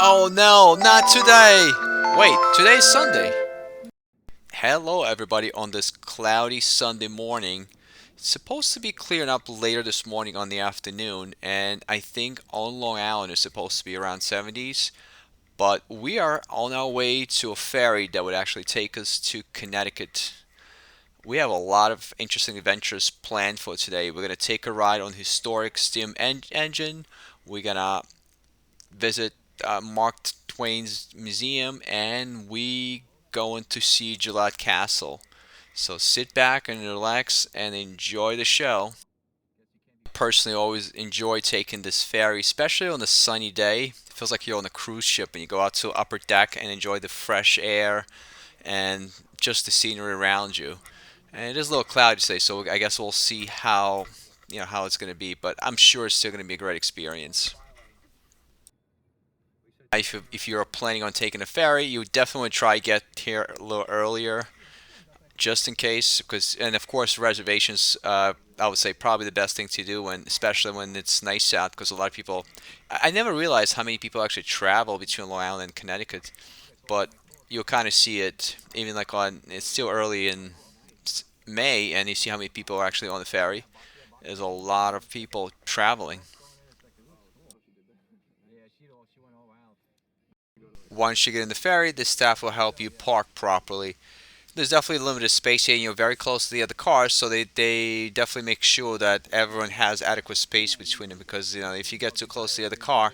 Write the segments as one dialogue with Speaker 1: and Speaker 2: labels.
Speaker 1: Oh no, not today! Wait, today's Sunday. Hello everybody on this cloudy Sunday morning. It's supposed to be clearing up later this morning on the afternoon, and I think on Long Island it's supposed to be around 70s. But we are on our way to a ferry that would actually take us to Connecticut. We have a lot of interesting adventures planned for today. We're gonna take a ride on historic engine. We're gonna visit Mark Twain's museum, and we going to see Gillette Castle. So sit back and relax and enjoy the show. Personally, always enjoy taking this ferry, especially on a sunny day. It feels like you're on a cruise ship and you go out to upper deck and enjoy the fresh air and just the scenery around you. And it is a little cloudy today, so I guess we'll see how it's going to be. But I'm sure it's still going to be a great experience. If you're planning on taking a ferry, you definitely try to get here a little earlier, just in case. Because and of course reservations, I would say probably the best thing to do when, especially when it's nice out. Because a lot of people, I never realized how many people actually travel between Long Island and Connecticut, but you'll kind of see it even like on. It's still early in May, and you see how many people are actually on the ferry. There's a lot of people traveling. Once you get in the ferry, the staff will help you park properly. There's definitely limited space here, and you're very close to the other cars, so they definitely make sure that everyone has adequate space between them. Because if you get too close to the other car,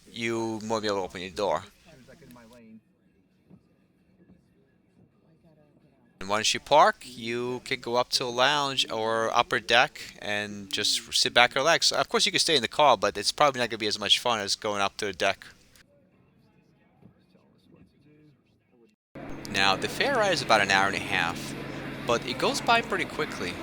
Speaker 1: you won't be able to open your door. And once you park, you can go up to a lounge or upper deck and just sit back and relax. Of course, you can stay in the car, but it's probably not going to be as much fun as going up to the deck. Now, the fair ride is about an hour and a half, but it goes by pretty quickly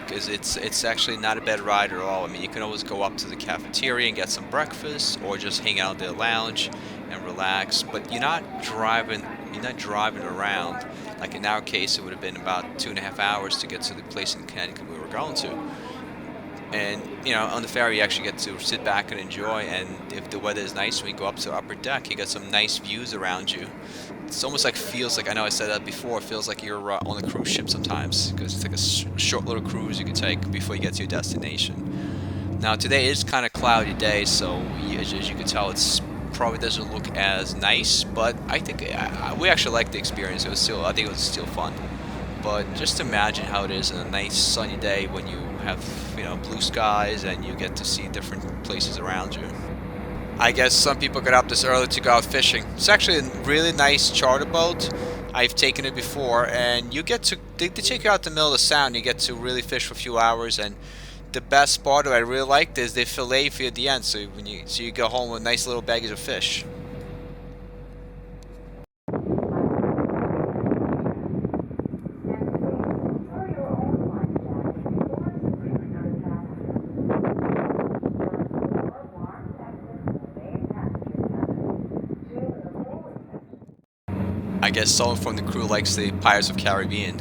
Speaker 1: because it's actually not a bad ride at all. I mean, you can always go up to the cafeteria and get some breakfast, or just hang out at the lounge and relax. But You're not driving around. Like in our case, it would have been about 2.5 hours to get to the place in Connecticut we were going to. And on the ferry, you actually get to sit back and enjoy. And if the weather is nice, when you go up to the upper deck, you got some nice views around you. It's almost like feels like I know I said that before. It feels like you're on a cruise ship sometimes because it's like a short little cruise you can take before you get to your destination. Now today is kind of cloudy day, so as you can tell, it's probably doesn't look as nice. But I think we actually liked the experience. I think it was still fun. But just imagine how it is in a nice sunny day when you have blue skies and you get to see different places around you. I guess some people get up this early to go out fishing. It's actually a really nice charter boat. I've taken it before, and they take you out the middle of the sound. You get to really fish for a few hours, and the best part that I really liked is they fillet for you at the end. So you go home with nice little baggies of fish. I guess someone from the crew likes the Pirates of Caribbean.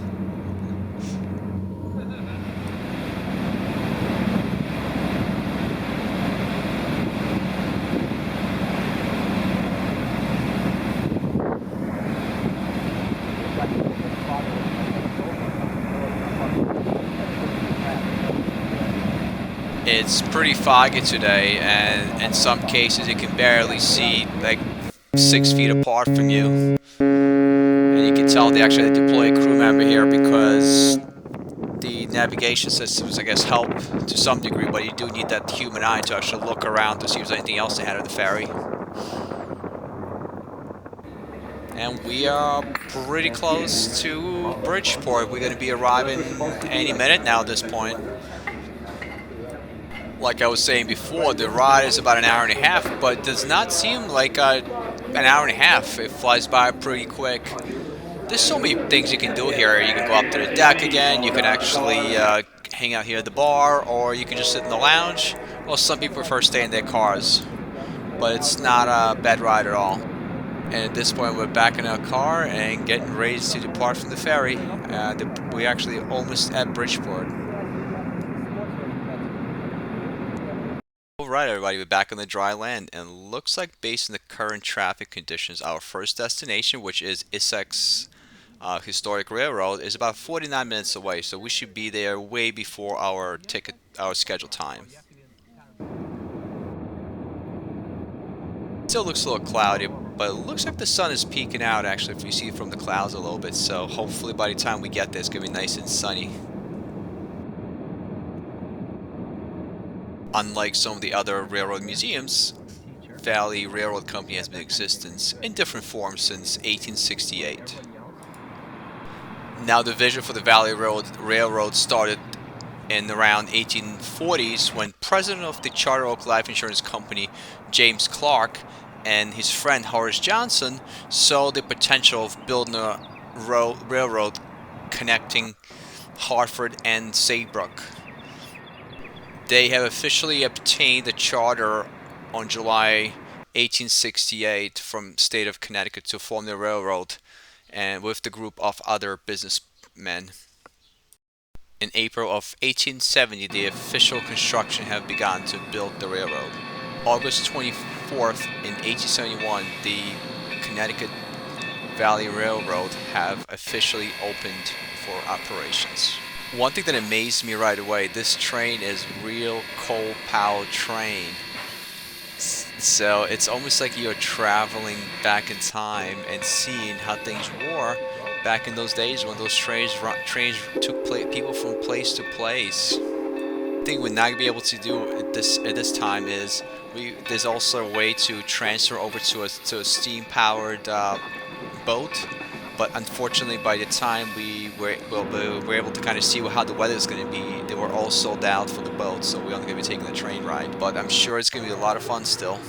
Speaker 1: It's pretty foggy today, and in some cases you can barely see like 6 feet apart from you. And you can tell they actually deploy a crew member here because the navigation systems, I guess, help to some degree, but you do need that human eye to actually look around to see if there's anything else ahead of the ferry. And we are pretty close to Bridgeport. We're going to be arriving any minute now at this point. Like I was saying before, the ride is about an hour and a half, but it does not seem like an hour and a half. It flies by pretty quick. There's so many things you can do here. You can go up to the deck again. You can actually hang out here at the bar, or you can just sit in the lounge. Well, some people prefer staying in their cars, but it's not a bad ride at all. And at this point, we're back in our car and getting ready to depart from the ferry. We're actually almost at Bridgeport. Alright everybody, we're back on the dry land, and looks like based on the current traffic conditions, our first destination, which is Essex Historic Railroad, is about 49 minutes away, so we should be there way before our scheduled time. Still looks a little cloudy, but it looks like the sun is peeking out actually if you see it from the clouds a little bit, so hopefully by the time we get there it's going to be nice and sunny. Unlike some of the other railroad museums, Valley Railroad Company has been in existence in different forms since 1868. Now the vision for the Valley Railroad started in around 1840s when president of the Charter Oak Life Insurance Company, James Clark, and his friend Horace Johnson saw the potential of building a railroad connecting Hartford and Saybrook. They have officially obtained the charter on July 1868 from state of Connecticut to form the railroad, and with the group of other businessmen. In April of 1870, the official construction had begun to build the railroad. August 24th in 1871, the Connecticut Valley Railroad have officially opened for operations. One thing that amazed me right away, this train is real coal-powered train. So it's almost like you're traveling back in time and seeing how things were back in those days when those trains took people from place to place. The thing we're not going to be able to do at this time is there's also a way to transfer over to a steam-powered boat. But unfortunately, by the time we were able to kind of see how the weather is going to be, they were all sold out for the boat, so we're only going to be taking the train ride. But I'm sure it's going to be a lot of fun still.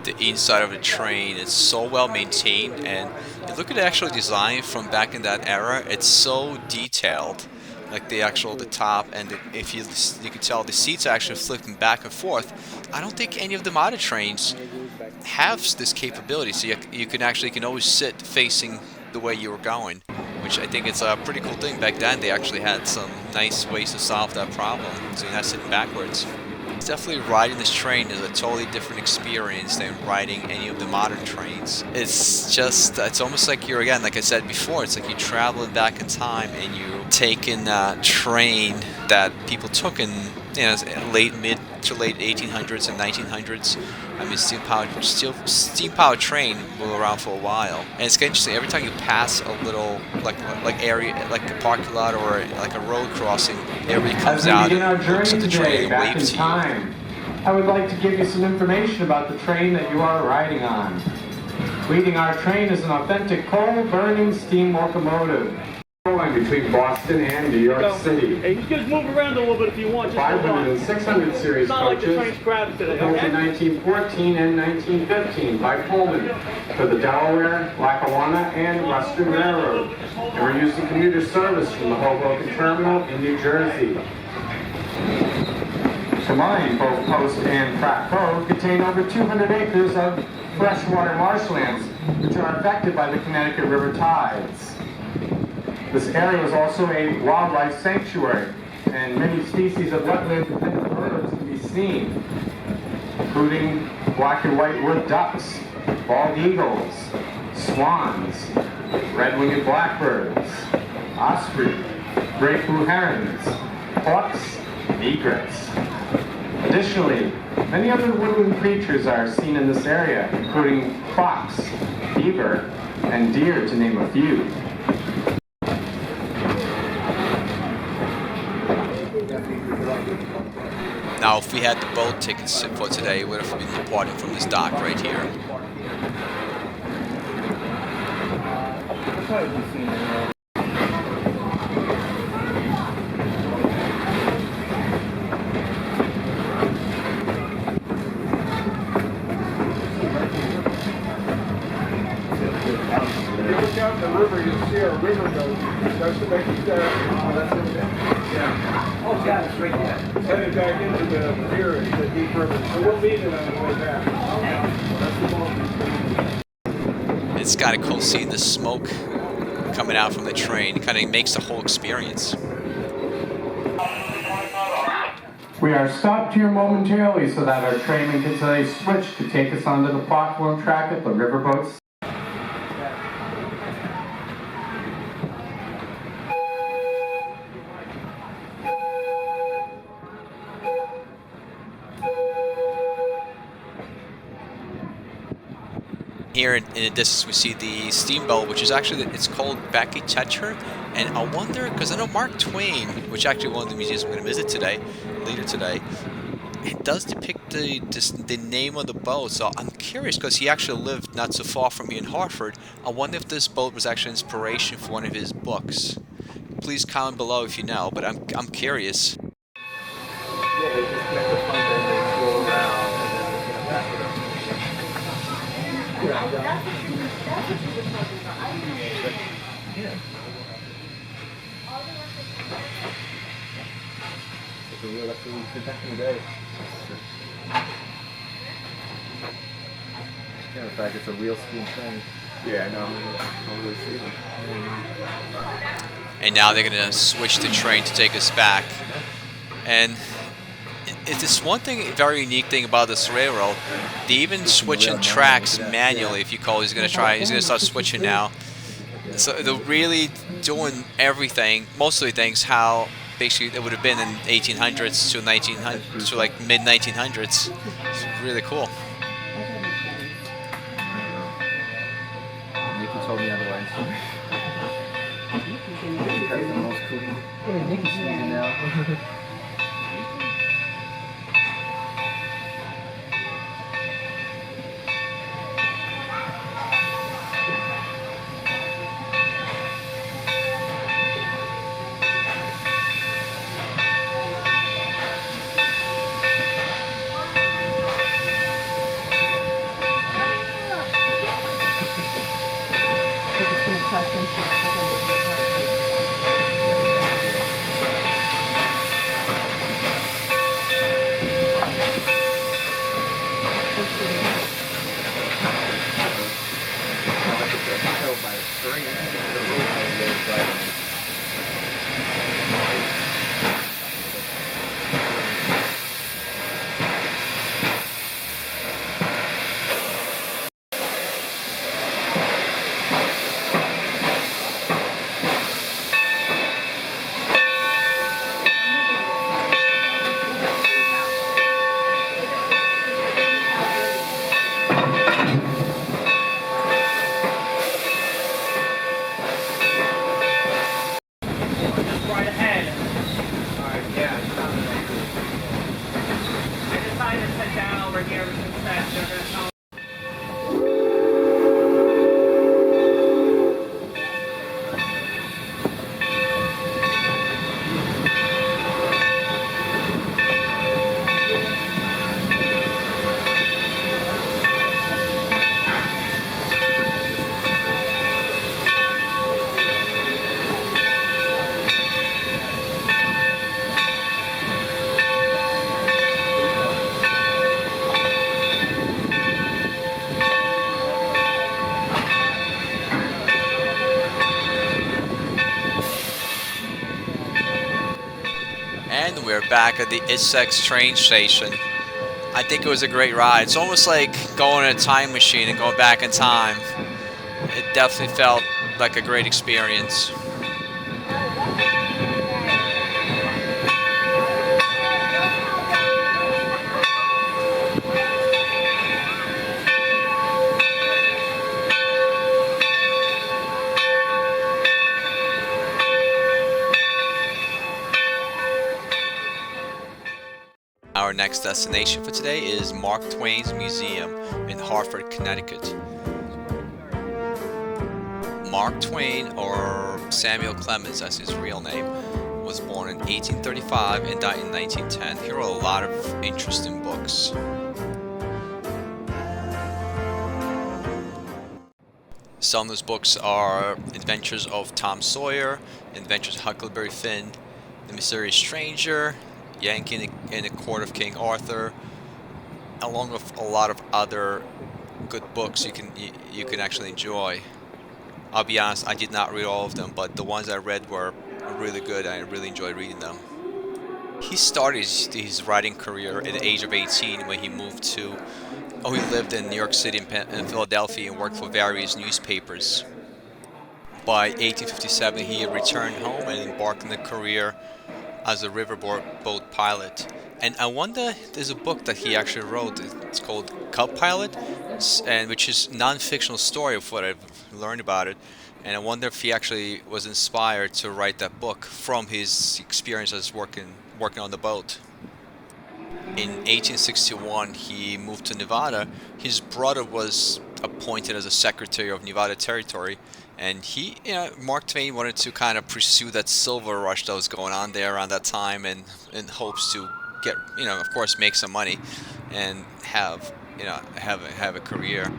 Speaker 1: The inside of the train is so well maintained, and you look at the actual design from back in that era, it's so detailed. Like the top, and if you can tell the seats are actually flipping back and forth. I don't think any of the modern trains have this capability, so you can always sit facing the way you were going, which I think it's a pretty cool thing. Back then they actually had some nice ways to solve that problem, so you're not sitting backwards. It's definitely riding this train is a totally different experience than riding any of the modern trains. It's almost like you're, again, like I said before, it's like you're traveling back in time and you're taking a train that people took in mid to late 1800s and 1900s. I mean, steam-powered train were around for a while, and it's interesting. Every time you pass a little area, like a parking lot or like a road crossing, everybody comes out and looks at the train and waves to you.
Speaker 2: I would like to give you some information about the train that you are riding on. Leading our train is an authentic coal-burning steam locomotive. Between Boston and New York City.
Speaker 3: Hey, you can move around a little bit if you want.
Speaker 2: 500 and 600 series coaches built in 1914 and 1915 by Pullman for the Delaware, Lackawanna, and Western Railroad. They were used in commuter service from the Hoboken Terminal in New Jersey. Combined, both Post and Pratt Cove contain over 200 acres of freshwater marshlands, which are affected by the Connecticut River tides. This area is also a wildlife sanctuary, and many species of wetland-dependent birds can be seen, including black and white wood ducks, bald eagles, swans, red-winged blackbirds, osprey, great blue herons, hawks, and egrets. Additionally, many other woodland creatures are seen in this area, including fox, beaver, and deer, to name a few.
Speaker 1: Now, if we had the boat tickets for today, we would have been departing from this dock right here.
Speaker 3: If you look out the river, you'll see a river goat. That's the big that's it. Yeah. Oh, yeah, it's right there. Headed back into the pier, the deep river. So we'll meet it on the way back. That's the moment.
Speaker 1: It's kind of cool seeing the smoke coming out from the train. It kind of makes the whole experience.
Speaker 2: We are stopped here momentarily so that our trainmen can suddenly switch to take us onto the platform track at the riverboats.
Speaker 1: Here in the distance we see the Steamboat, which is actually, it's called Becky Tetra, and I wonder, because I know Mark Twain, which actually one of the museums we're going to visit today, later today, it does depict the name of the boat, so I'm curious, because he actually lived not so far from me in Hartford. I wonder if this boat was actually inspiration for one of his books. Please comment below if you know, but I'm curious.
Speaker 3: Yeah, they just connect the pump and they go around and then they get back with them.
Speaker 4: That's what you were talking about. I didn't know.
Speaker 3: Yeah. That's what we did back in the day. Yeah, in fact, it's a real school thing. Yeah, I know. I don't really see them.
Speaker 1: And now they're going to switch the train to take us back. And it's this one thing, very unique thing about this railroad. They even switching tracks manually. If you call, he's going to start switching now. So they're really doing everything, mostly things how basically it would have been in 1800s to 1900 to like mid 1900s. It's really cool.
Speaker 3: Nikki told me otherwise. That's the most cool. Yeah, Nikki's singing now.
Speaker 1: And we're back at the Essex train station. I think it was a great ride. It's almost like going in a time machine and going back in time. It definitely felt like a great experience. Our next destination for today is Mark Twain's Museum in Hartford, Connecticut. Mark Twain, or Samuel Clemens as his real name, was born in 1835 and died in 1910. He wrote a lot of interesting books. Some of those books are Adventures of Tom Sawyer, Adventures of Huckleberry Finn, The Mysterious Stranger, Yankee in the Court of King Arthur, along with a lot of other good books you can actually enjoy. I'll be honest, I did not read all of them, but the ones I read were really good. I really enjoyed reading them. He started his writing career at the age of 18 when he he lived in New York City and Philadelphia and worked for various newspapers. By 1857, he returned home and embarked on a career as a riverboat pilot. And I wonder, there's a book that he actually wrote. It's called Cub Pilot, and which is non-fictional story of what I've learned about it. And I wonder if he actually was inspired to write that book from his experiences working on the boat. In 1861, he moved to Nevada. His brother was appointed as a secretary of Nevada Territory, and Mark Twain wanted to kind of pursue that silver rush that was going on there around that time, and in hopes to get, of course, make some money and have a career.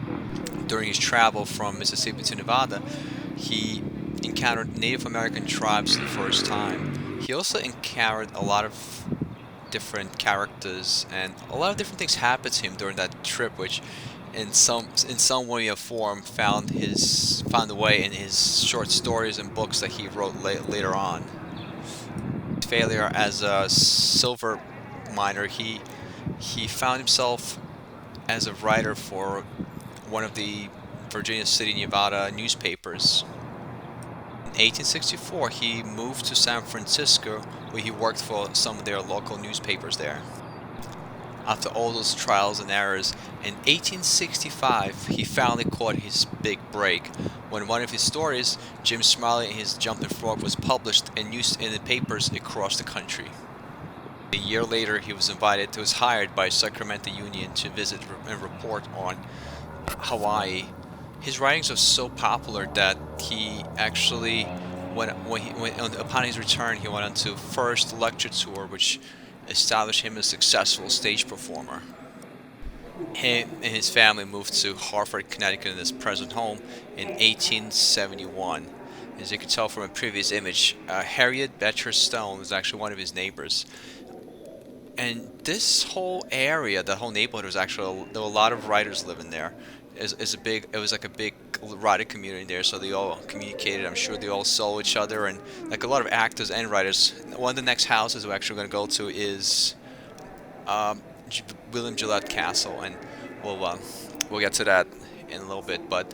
Speaker 1: During his travel from Mississippi to Nevada, he encountered Native American tribes for the first time. He also encountered a lot of different characters, and a lot of different things happened to him during that trip, which in some way or form found a way in his short stories and books that he wrote later on. Failure as a silver miner, he found himself as a writer for one of the Virginia City, Nevada newspapers. In 1864, he moved to San Francisco, where he worked for some of their local newspapers there. After all those trials and errors, in 1865, he finally caught his big break when one of his stories, Jim Smiley and His Jumping Frog, was published and used in the papers across the country. A year later, he was hired by Sacramento Union to visit and report on Hawaii. His writings are so popular that he actually, upon his return, he went on to first lecture tour, which established him as a successful stage performer. Him and his family moved to Hartford, Connecticut, in his present home in 1871. As you can tell from a previous image, Harriet Beecher Stone was actually one of his neighbors. And this whole area, the whole neighborhood, there were a lot of writers living there. It was like a big writer community there, so they all communicated. I'm sure they all saw each other, and like a lot of actors and writers. One of the next houses we're actually going to go to is William Gillette Castle, and we'll get to that in a little bit. But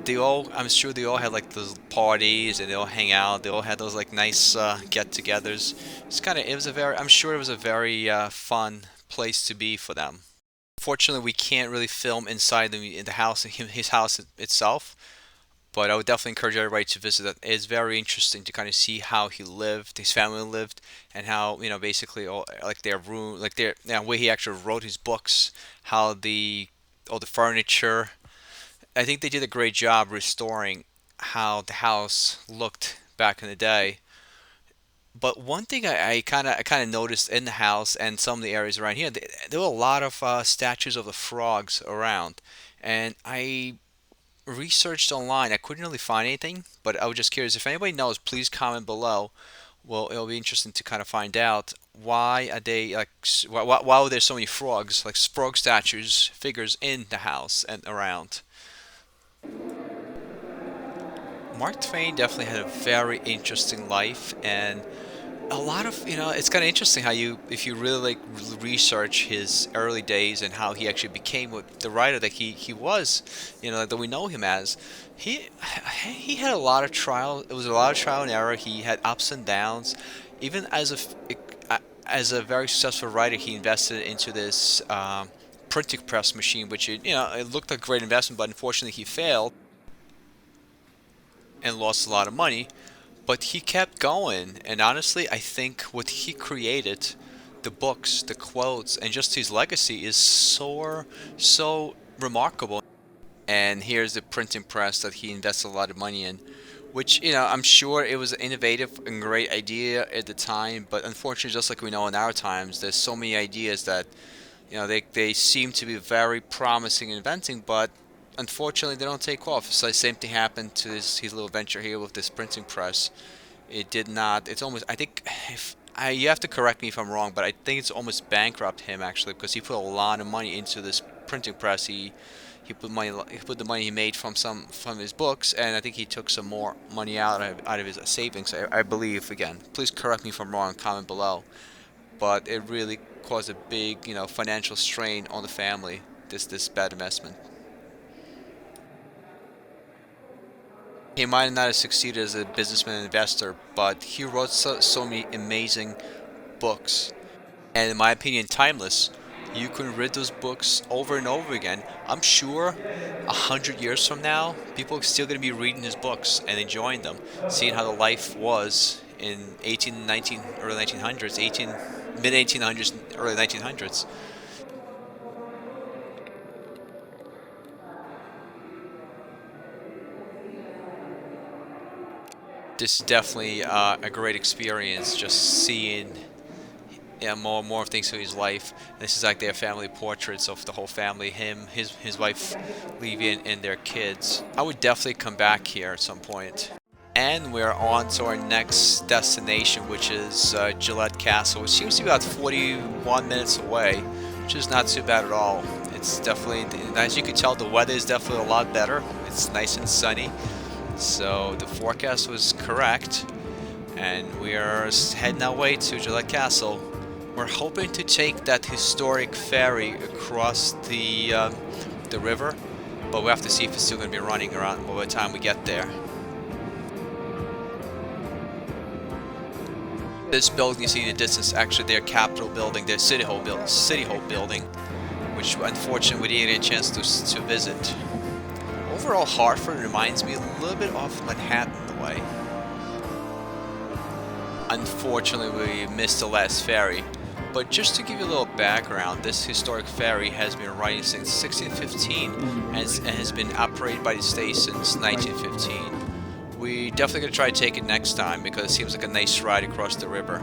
Speaker 1: I'm sure they all had like those parties, and they all hang out. They all had those like nice get-togethers. I'm sure it was a very fun place to be for them. Fortunately, we can't really film inside in the house, his house itself. But I would definitely encourage everybody to visit it. It's very interesting to kind of see how he lived, his family lived, and how basically all like their room, like where he actually wrote his books, how all the furniture. I think they did a great job restoring how the house looked back in the day. But one thing I kind of noticed in the house and some of the areas around here, there were a lot of statues of the frogs around, and I researched online. I couldn't really find anything, but I was just curious. If anybody knows, please comment below. Well, it'll be interesting to kind of find out why are they like why were there so many frogs, like frog statues, figures in the house and around. Mark Twain definitely had a very interesting life, and a lot of it's kind of interesting how if you really like research his early days and how he actually became the writer that he was, that we know him as. He had a lot of trial. It was a lot of trial and error. He had ups and downs. Even as a very successful writer, he invested into this printing press machine, which it looked like a great investment, but unfortunately he failed and lost a lot of money. But he kept going, and honestly, I think what he created, the books, the quotes, and just his legacy is so remarkable. And here's the printing press that he invested a lot of money in, which I'm sure it was an innovative and great idea at the time. But unfortunately, just like we know in our times, there's so many ideas that they seem to be very promising and inventing, but unfortunately they don't take off. So the same thing happened to his little venture here with this printing press. It did not. It's almost. I think you have to correct me if I'm wrong, but I think it's almost bankrupt him actually, because he put a lot of money into this printing press. He put the money he made from his books, and I think he took some more money out of his savings. I believe. Again, please correct me if I'm wrong. Comment below. but it really caused a big, financial strain on the family. This bad investment. He might not have succeeded as a businessman and investor, but he wrote so many amazing books, and in my opinion, timeless. You can read those books over and over again. I'm sure 100 years from now, people are still going to be reading his books and enjoying them, seeing how the life was in 1819, early 1900s, 18 mid 1800s, early 1900s. This is definitely a great experience, just seeing, yeah, more things of his life. This is like their family portraits of the whole family, him, his wife, Levy, and their kids. I would definitely come back here at some point. And we're on to our next destination, which is Gillette Castle, which seems to be about 41 minutes away, which is not too bad at all. It's definitely, as you can tell, the weather is definitely a lot better. It's nice and sunny, so the forecast was correct, and we are heading our way to Gillette Castle. We're hoping to take that historic ferry across the river, but we have to see if it's still going to be running around by the time we get there. This building you see in the distance, actually their Capitol building, their City Hall building, which unfortunately we didn't get a chance to visit. Overall, Hartford reminds me a little bit of Manhattan in a way. Unfortunately, we missed the last ferry, but just to give you a little background, this historic ferry has been running since 1615 and has been operated by the state since 1915. We definitely gonna try to take it next time because it seems like a nice ride across the river.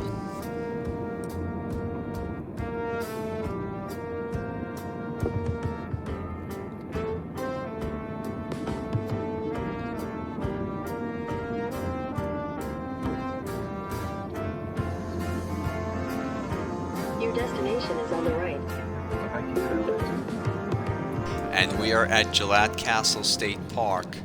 Speaker 5: Your destination is on the right.
Speaker 1: And we are at Gillette Castle State Park.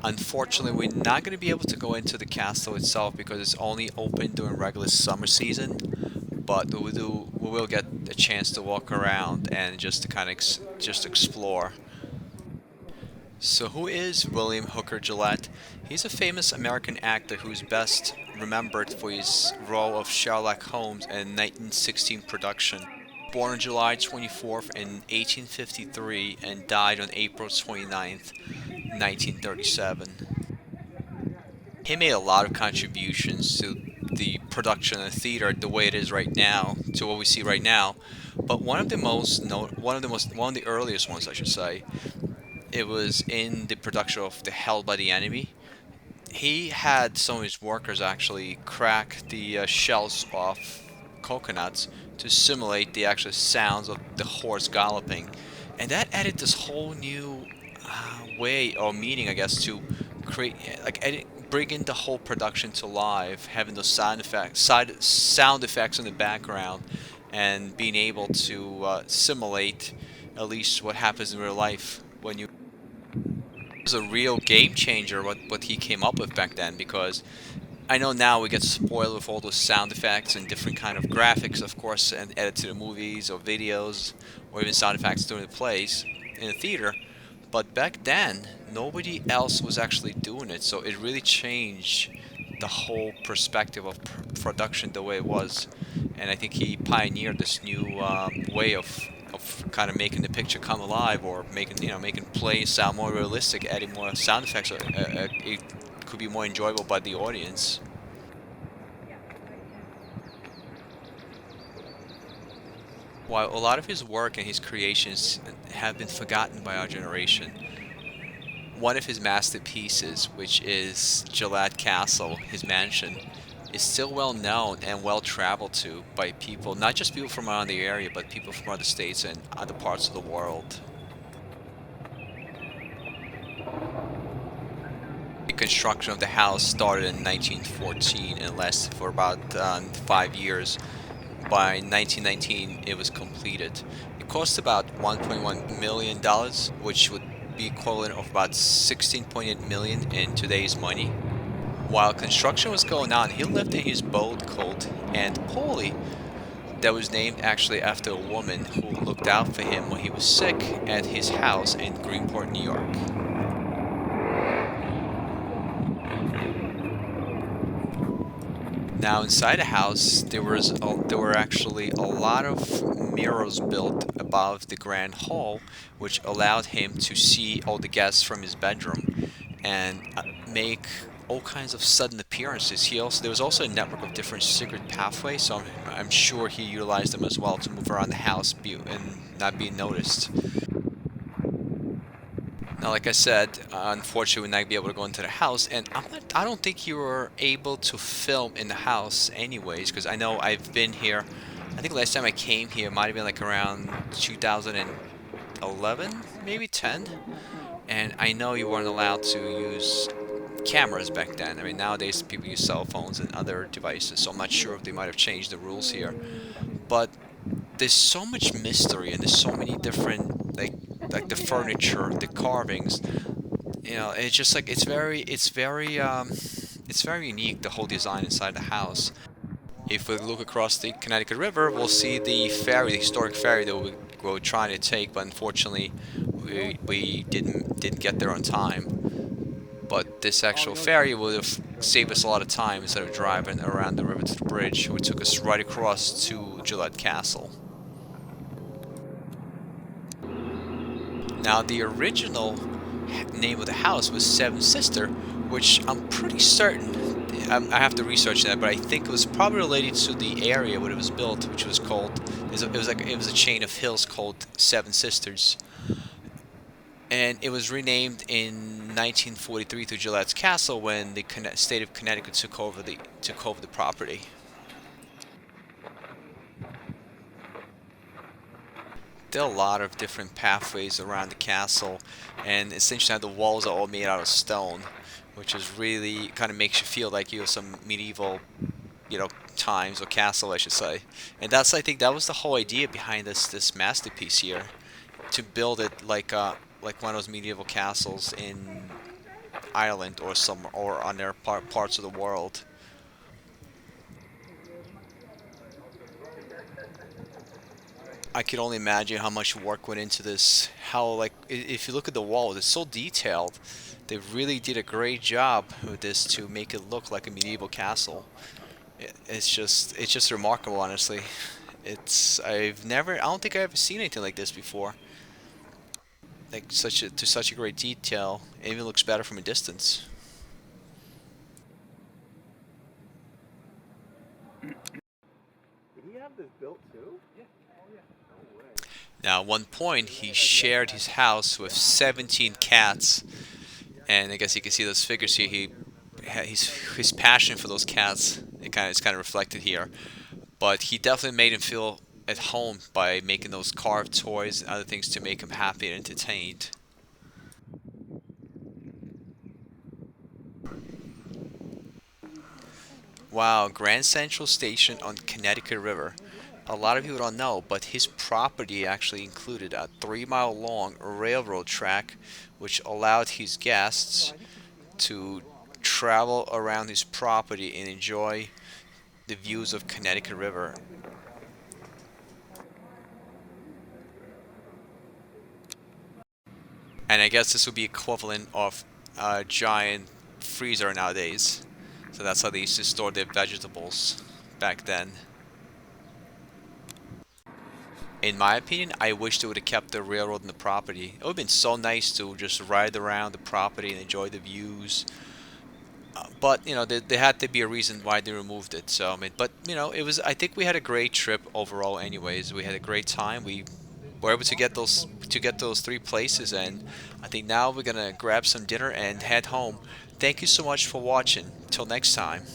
Speaker 1: Unfortunately, we're not going to be able to go into the castle itself because it's only open during regular summer season. But we will get a chance to walk around and just to kind of just explore. So, who is William Hooker Gillette? He's a famous American actor who's best remembered for his role of Sherlock Holmes in 1916 production. Born on July 24th in 1853 and died on April 29th, 1937. He made a lot of contributions to the production of theater the way it is right now, to what we see right now. But one of the earliest ones, I should say, it was in the production of The Held by the Enemy. He had some of his workers actually crack the shells off coconuts to simulate the actual sounds of the horse galloping, and that added this whole new way or meaning, I guess, to create bringing the whole production to life, having those sound effects in the background, and being able to simulate at least what happens in real life when you. It was a real game changer what he came up with back then, because I know now we get spoiled with all those sound effects and different kind of graphics, of course, and added to the movies or videos, or even sound effects during the plays in the theater. But back then, nobody else was actually doing it, so it really changed the whole perspective of production the way it was. And I think he pioneered this new way of kind of making the picture come alive, or making play sound more realistic, adding more sound effects. So, it could be more enjoyable by the audience. While a lot of his work and his creations have been forgotten by our generation, one of his masterpieces, which is Gillette Castle, his mansion, is still well known and well traveled to by people, not just people from around the area, but people from other states and other parts of the world. The construction of the house started in 1914 and lasted for about 5 years. By 1919, it was completed. It cost about $1.1 million, which would be equivalent of about 16.8 million in today's money. While construction was going on, he lived in his boat called Aunt Polly, that was named actually after a woman who looked out for him when he was sick at his house in Greenport, New York. Now inside the house, there were actually a lot of mirrors built above the grand hall, which allowed him to see all the guests from his bedroom and make all kinds of sudden appearances. There was also a network of different secret pathways, so I'm sure he utilized them as well to move around the house and not be noticed. Now, like I said, unfortunately, we're not be able to go into the house, and I don't think you were able to film in the house, anyways, because I know I've been here. I think last time I came here might have been like around 2011, maybe 10, and I know you weren't allowed to use cameras back then. I mean, nowadays people use cell phones and other devices, so I'm not sure if they might have changed the rules here. But there's so much mystery and there's so many different like the furniture, the carvings. You know, it's just like it's very unique, the whole design inside the house. If we look across the Connecticut River, we'll see the ferry, the historic ferry that we were trying to take, but unfortunately we didn't get there on time. But this actual ferry would have saved us a lot of time instead of driving around the river to the bridge, which took us right across to Gillette Castle. Now, the original name of the house was Seven Sister, which I'm pretty certain, I have to research that, but I think it was probably related to the area where it was built, which was called, it was a chain of hills called Seven Sisters. And it was renamed in 1943 to Gillette's Castle when the state of Connecticut took over the property. There are a lot of different pathways around the castle, and essentially the walls are all made out of stone, which is really kind of makes you feel like you have some medieval, times, or castle, I should say. And I think that was the whole idea behind this masterpiece here, to build it like one of those medieval castles in Ireland or on their parts of the world. I could only imagine how much work went into this. How, like, if you look at the walls, it's so detailed. They really did a great job with this to make it look like a medieval castle. It's just remarkable, honestly. I don't think I've ever seen anything like this before. Like to such a great detail. It even looks better from a distance.
Speaker 3: Did he have this built too? Yeah.
Speaker 1: Now, at one point, he shared his house with 17 cats, and I guess you can see those figures here. His passion for those cats. It's kind of reflected here, but he definitely made him feel at home by making those carved toys and other things to make him happy and entertained. Wow, Grand Central Station on Connecticut River. A lot of people don't know, but his property actually included a 3-mile long railroad track, which allowed his guests to travel around his property and enjoy the views of Connecticut River. And I guess this would be equivalent of a giant freezer nowadays. So that's how they used to store their vegetables back then. In my opinion, I wish they would have kept the railroad in the property. It would have been so nice to just ride around the property and enjoy the views. But there had to be a reason why they removed it. So but it was. I think we had a great trip overall. Anyways, we had a great time. We were able to get those 3 places, and I think now we're gonna grab some dinner and head home. Thank you so much for watching. Till next time.